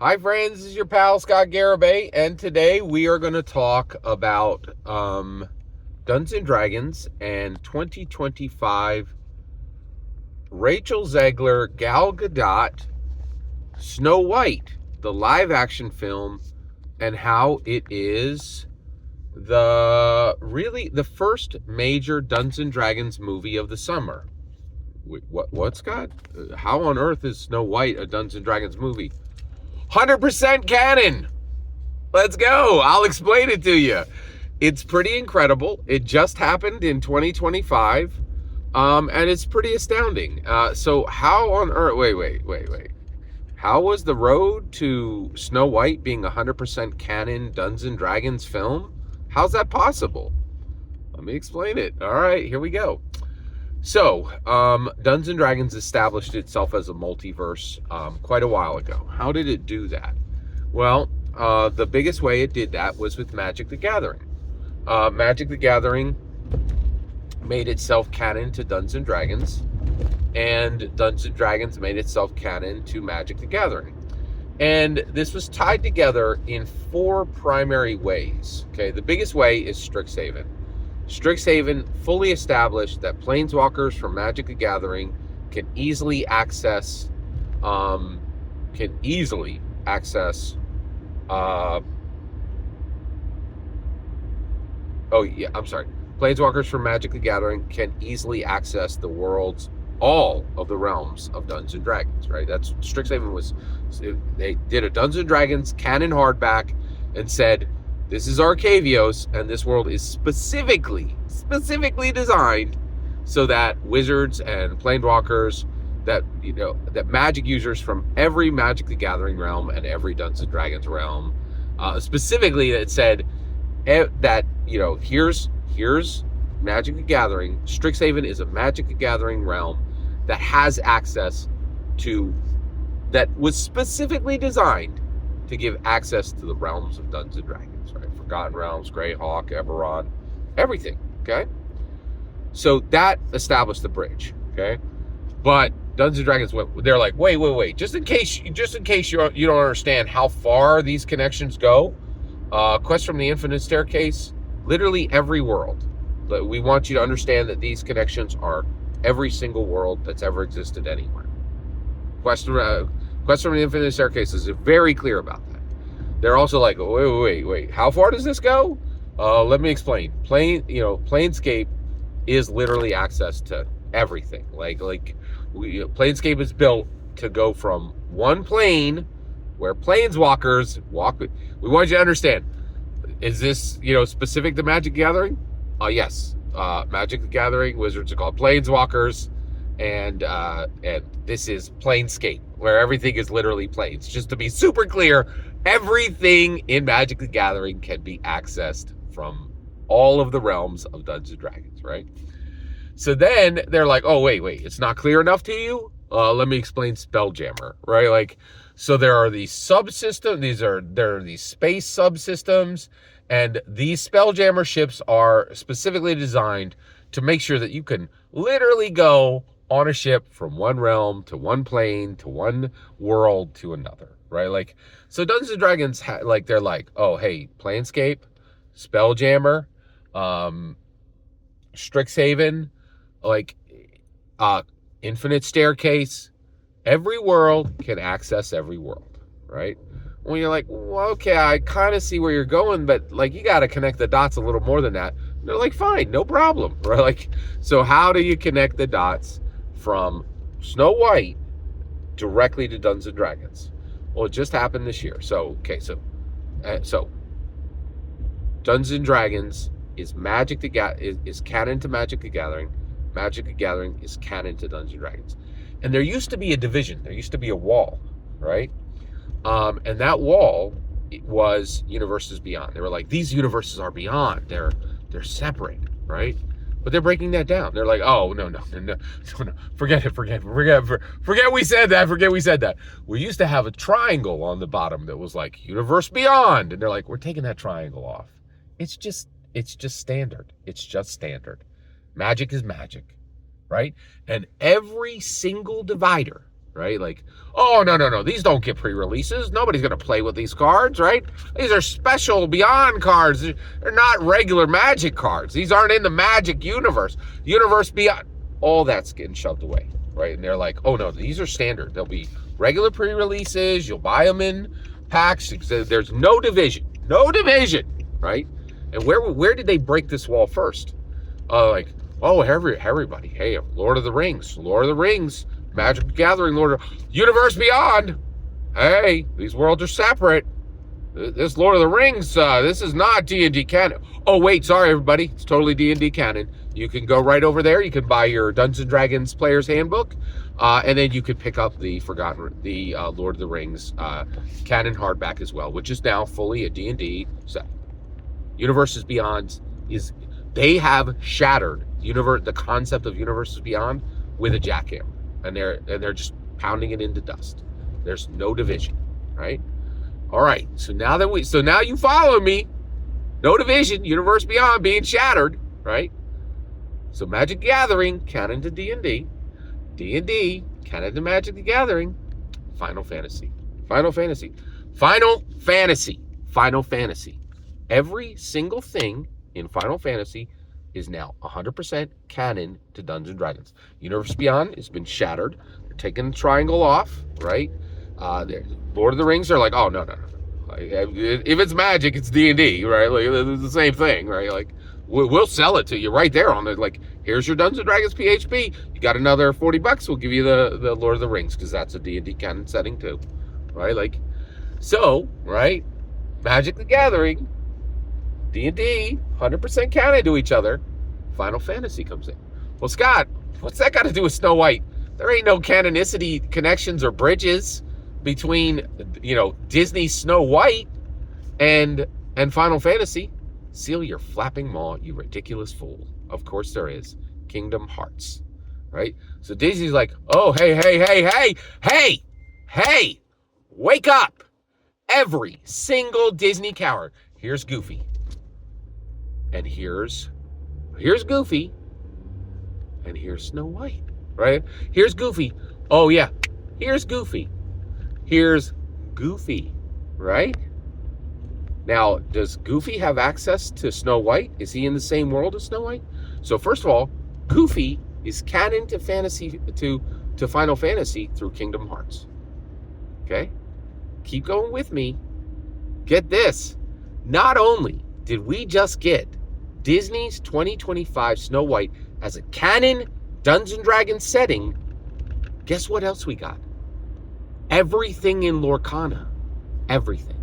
Hi friends, this is your pal Scott Garibay, and today we are going to talk about Dungeons and Dragons and 2025 Rachel Zegler, Gal Gadot, Snow White, the live action film, and how it is the first major Dungeons and Dragons movie of the summer. Wait, what, Scott? How on earth is Snow White a Dungeons and Dragons movie? 100% canon. Let's go. I'll explain it to you. It's pretty incredible. It just happened in 2025, and it's pretty astounding. So how on earth? Wait. How was the road to Snow White being 100% canon Dungeons and Dragons film? How's that possible? Let me explain it. All right, here we go. So, Dungeons and Dragons established itself as a multiverse quite a while ago. How did it do that? Well, the biggest way it did that was with Magic the Gathering. Magic the Gathering made itself canon to Dungeons and Dragons, and Dungeons and Dragons made itself canon to Magic the Gathering. And this was tied together in four primary ways. Okay, the biggest way is Strixhaven. Strixhaven fully established that planeswalkers from Magic the Gathering can easily access uh, planeswalkers from Magic the Gathering can easily access all of the realms of Dungeons and Dragons, right? That's Strixhaven was. They did a Dungeons and Dragons canon hardback and said, this is Arcavios, and this world is specifically designed so that wizards and planeswalkers, that magic users from every Magic the Gathering realm and every Dungeons and Dragons realm, specifically it said that here's Magic the Gathering. Strixhaven is a Magic the Gathering realm that has access to, that was specifically designed to give access to the realms of Dungeons and Dragons, right? Forgotten Realms, Greyhawk, Eberron, everything, okay? So that established the bridge, okay? But Dungeons and Dragons they're like, wait, just in case you don't understand how far these connections go, Quest from the Infinite Staircase, literally every world. We want you to understand that these connections are every single world that's ever existed anywhere. Quest from the Infinite Staircase is very clear about that. They're also like, wait, how far does this go? Let me explain. Planescape is literally access to everything. Planescape is built to go from one plane where planeswalkers walk. We want you to understand. Is this, specific to Magic the Gathering? Yes. Magic the Gathering wizards are called planeswalkers, and this is Planescape, where everything is literally planes. Just to be super clear, everything in Magic the Gathering can be accessed from all of the realms of Dungeons and Dragons, right? So then they're like, oh, wait, it's not clear enough to you? Let me explain Spelljammer, right? So there are these subsystems, there are these space subsystems, and these Spelljammer ships are specifically designed to make sure that you can literally go on a ship from one realm to one plane to one world to another, right? So Dungeons and Dragons, they're like, oh, hey, Planescape, Spelljammer, Strixhaven, Infinite Staircase, every world can access every world, right? When you're like, well, okay, I kind of see where you're going, but you got to connect the dots a little more than that. And they're like, fine, no problem, right? So how do you connect the dots from Snow White directly to Dungeons and Dragons? Well, it just happened this year. So Dungeons and Dragons is is canon to Magic the Gathering. Magic the Gathering is canon to Dungeons and Dragons. And there used to be a division. There used to be a wall, right? And that wall was universes beyond. They were like, these universes are beyond. They're separate, right? But they're breaking that down. They're like, oh, no. Forget it. Forget we said that. We used to have a triangle on the bottom that was like universe beyond. And they're like, we're taking that triangle off. It's just standard. It's just standard. Magic is magic, right? And every single divider right? Like, oh, no, these don't get pre-releases. Nobody's going to play with these cards, right? These are special Beyond cards. They're not regular Magic cards. These aren't in the Magic universe. Universe Beyond. All that's getting shoved away, right? And they're like, oh, no, these are standard. They'll be regular pre-releases. You'll buy them in packs. There's no division, right? And where did they break this wall first? Like, oh, everybody, hey, Lord of the Rings, Magic the Gathering, Universe Beyond. Hey, these worlds are separate. This Lord of the Rings, this is not D&D canon. Oh, wait, sorry, everybody. It's totally D&D canon. You can go right over there. You can buy your Dungeons & Dragons Player's Handbook, and then you could pick up the Lord of the Rings canon hardback as well, which is now fully a D&D set. Universes Beyond they have shattered the concept of Universes Beyond with a jackhammer, and they're just pounding it into dust. There's no division, right? All right. So now you follow me. No division. Universe Beyond being shattered, right? So Magic the Gathering canon to D&D, D&D canon to Magic the Gathering, Final Fantasy. Every single thing in Final Fantasy is now 100% canon to Dungeons & Dragons. Universe Beyond has been shattered. They're taking the triangle off, right? Lord of the Rings are like, oh, no. Like, if it's Magic, it's D&D, right? Like, it's the same thing, right? Like, we'll sell it to you right there on it. Like, here's your Dungeons & Dragons PHP. You got another $40, we'll give you the Lord of the Rings, because that's a D&D canon setting too, right? Like, so, right? Magic the Gathering, D&D, 100% canon to each other. Final Fantasy comes in. Well, Scott, what's that got to do with Snow White? There ain't no canonicity connections or bridges between, Disney's Snow White and Final Fantasy. Seal your flapping maw, you ridiculous fool. Of course there is. Kingdom Hearts, right? So Disney's like, oh, hey, wake up. Every single Disney coward. Here's Goofy. And here's Goofy. And here's Snow White, right? Here's Goofy. Oh, yeah. Here's Goofy. Right? Now, does Goofy have access to Snow White? Is he in the same world as Snow White? So first of all, Goofy is canon to Final Fantasy through Kingdom Hearts. Okay? Keep going with me. Get this. Not only did we just get Disney's 2025 Snow White as a canon Dungeons & Dragons setting, guess what else we got? Everything in Lorcana. Everything.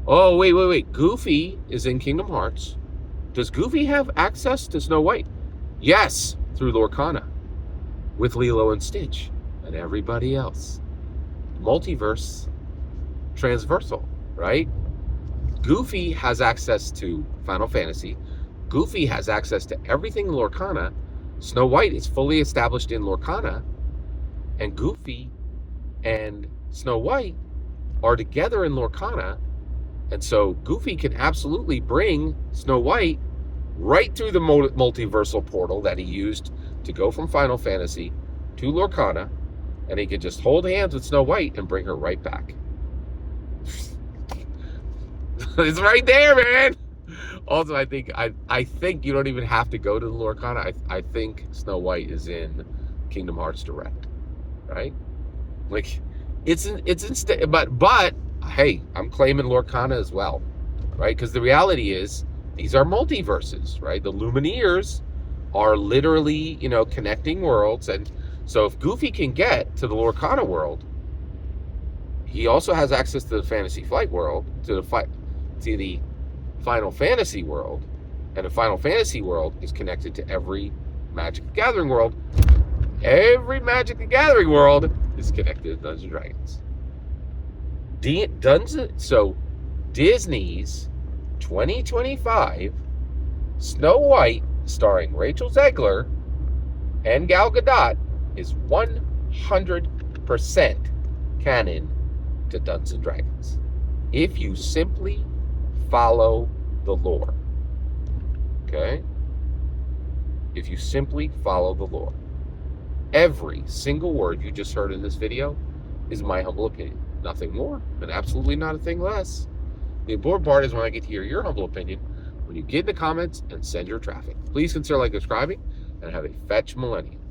Oh, wait. Goofy is in Kingdom Hearts. Does Goofy have access to Snow White? Yes, through Lorcana. With Lilo and Stitch and everybody else. Multiverse transversal, right? Goofy has access to Final Fantasy. Goofy has access to everything in Lorcana. Snow White is fully established in Lorcana. And Goofy and Snow White are together in Lorcana. And so Goofy can absolutely bring Snow White right through the multiversal portal that he used to go from Final Fantasy to Lorcana. And he could just hold hands with Snow White and bring her right back. It's right there, man. Also, I think you don't even have to go to the Lorcana. I think Snow White is in Kingdom Hearts Direct, right? Like, but hey, I'm claiming Lorcana as well, right? Because the reality is these are multiverses, right? The Lumineers are literally, connecting worlds, and so if Goofy can get to the Lorcana world, he also has access to the Fantasy Flight world, to the Final Fantasy world, and the Final Fantasy world is connected to every Magic the Gathering world. Every Magic the Gathering world is connected to Dungeons & Dragons. So Disney's 2025 Snow White, starring Rachel Zegler and Gal Gadot, is 100% canon to Dungeons & Dragons. If you simply follow the lore. Okay? If you simply follow the lore. Every single word you just heard in this video is my humble opinion. Nothing more, and absolutely not a thing less. The important part is when I get to hear your humble opinion, when you get in the comments and send your traffic. Please consider like subscribing, and have a fetch millennium.